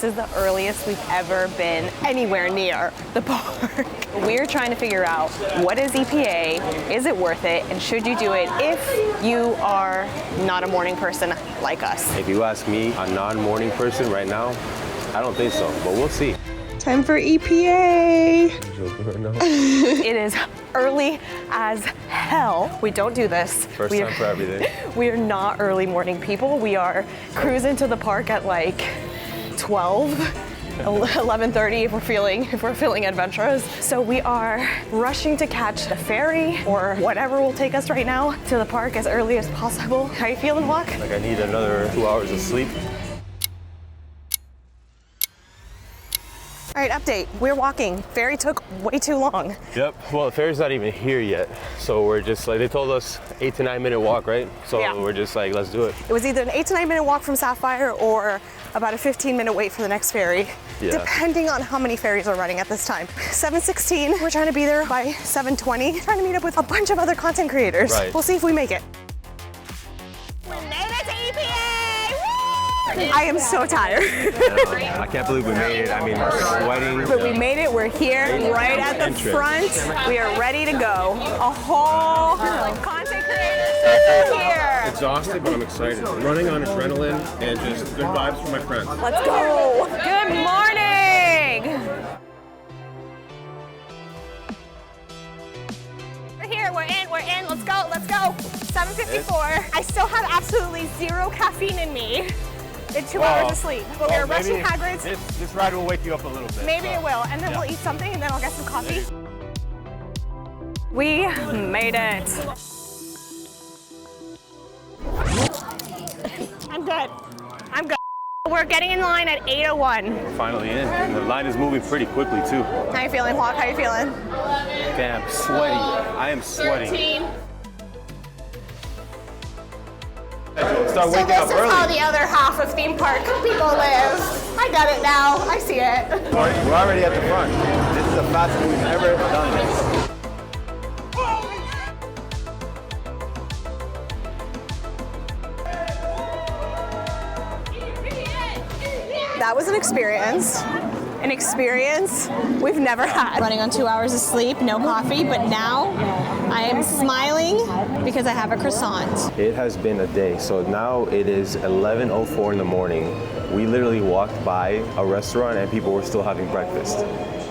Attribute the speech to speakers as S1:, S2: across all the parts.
S1: This is the earliest we've ever been anywhere near the park. We're trying to figure out what is EPA, is it worth it, and should you do it if you are not a morning person like us?
S2: If you ask me, a non-morning person right now, I don't think so, but we'll see.
S1: Time for EPA.
S2: No.
S1: It is early as hell. We don't do this.
S2: First time for everything.
S1: We are not early morning people. We are cruising to the park at like 12, 11:30 if we're feeling adventurous. So we are rushing to catch the ferry or whatever will take us right now to the park as early as possible. How you feeling, Joaq?
S2: Like I need another 2 hours of sleep.
S1: All right, update. We're walking. Ferry took way too long.
S2: Yep. Well, the ferry's not even here yet. So we're just like, they told us 8 to 9 minute walk, right? So
S1: Yeah.
S2: we're just like, let's do it.
S1: It was either an 8 to 9 minute walk from Sapphire or about a 15-minute wait for the next ferry, depending on how many ferries are running at this time. 7:16, we're trying to be there by 7:20, trying to meet up with a bunch of other content creators.
S2: Right.
S1: We'll see if we make it. We made it to EPA! Woo! I am so tired.
S2: I can't believe we made it. I mean, we're sweating.
S1: But we made it, we're here, right at the front. We are ready to go. A whole content creators here.
S2: Exhausted, but I'm excited. Running on adrenaline and just good vibes for my friends.
S1: Let's go. Good morning. We're here, we're in, let's go. 7:54. I still have absolutely zero caffeine in me. It's 2 hours of sleep, but we're rushing Hagrids.
S2: This ride will wake you up a little bit.
S1: Maybe it will, and then we'll eat something, and then I'll get some coffee. We made it. I'm good. We're getting in line at 8:01.
S2: We're finally in. And the line is moving pretty quickly too.
S1: How you feeling, Joaq? How you feeling?
S2: Damn, sweaty. I am sweating.
S3: 13.
S2: Start
S1: So
S2: waking
S1: this
S2: up
S1: is
S2: early.
S1: how the other half of theme park people live. I got it now. I see it.
S2: We're already at the front. This is the fastest we've ever done this.
S1: That was an experience we've never had. Running on 2 hours of sleep, no coffee, but now I am smiling because I have a croissant.
S2: It has been a day. So now it is 11:04 in the morning. We literally walked by a restaurant and people were still having breakfast.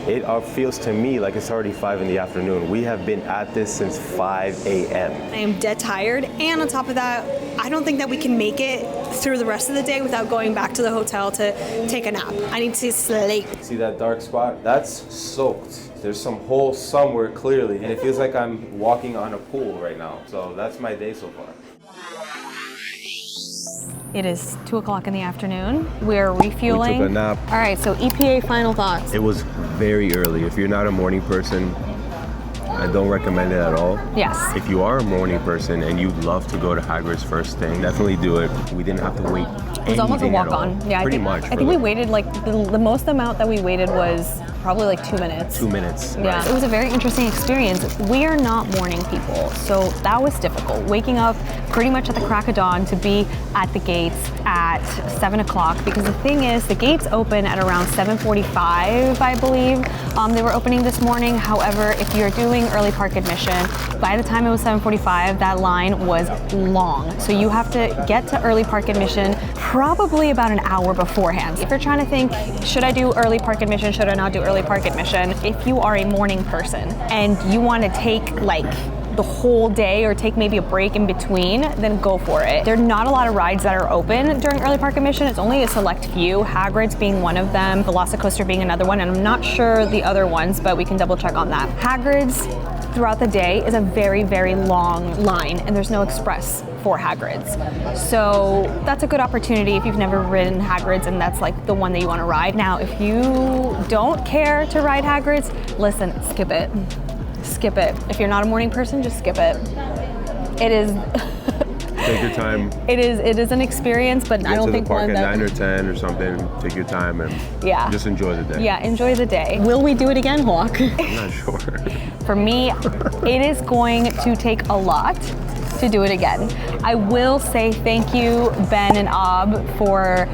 S2: It feels to me like it's already 5 in the afternoon. We have been at this since 5 a.m.
S1: I am dead tired, and on top of that, I don't think that we can make it through the rest of the day without going back to the hotel to take a nap. I need to sleep.
S2: See that dark spot? That's soaked. There's some hole somewhere clearly, and it feels like I'm walking on a pool right now. So that's my day so far.
S1: It is 2 o'clock in the afternoon. We're refueling.
S2: We took a nap.
S1: All right, so EPA final thoughts.
S2: It was very early. If you're not a morning person, I don't recommend it at all.
S1: Yes.
S2: If you are a morning person and you'd love to go to Hagrids first thing, definitely do it. We didn't have to wait.
S1: It was almost a
S2: anything at all.
S1: walk-on. Yeah,
S2: Pretty
S1: I
S2: much.
S1: think we waited like the most amount that we waited was probably like 2 minutes.
S2: 2 minutes.
S1: Yeah,
S2: Right.
S1: it was a very interesting experience. We are not morning people, so that was difficult. Waking up pretty much at the crack of dawn to be at the gates at 7 o'clock, because the thing is, the gates open at around 7:45, I believe. They were opening this morning. However, if you're doing early park admission, by the time it was 7:45, that line was long. So you have to get to early park admission probably about an hour beforehand. If you're trying to think, should I do early park admission, should I not do early park admission? If you are a morning person and you want to take like the whole day or take maybe a break in between, then go for it. There are not a lot of rides that are open during early park admission. It's only a select few, Hagrids being one of them, Velocicoaster being another one, and I'm not sure the other ones, but we can double check on that. Hagrids throughout the day is a very, very long line, and there's no express for Hagrids. So that's a good opportunity if you've never ridden Hagrids and that's like the one that you want to ride. Now, if you don't care to ride Hagrids, listen, skip it. Skip it. If you're not a morning person, just skip it. It is
S2: Take your time.
S1: It is an experience, but I don't think
S2: one
S1: one
S2: that.
S1: that
S2: 9 or 10 or something. Take your time and just enjoy the day.
S1: Yeah, enjoy the day. Will we do it again, Joaq?
S2: I'm not sure.
S1: For me, it is going to take a lot to do it again. I will say thank you, Ben and Ab, for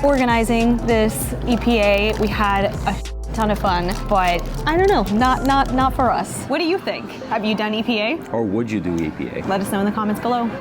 S1: organizing this EPA. We had a ton of fun, but I don't know, not for us. What do you think? Have you done EPA?
S2: Or would you do EPA?
S1: Let us know in the comments below.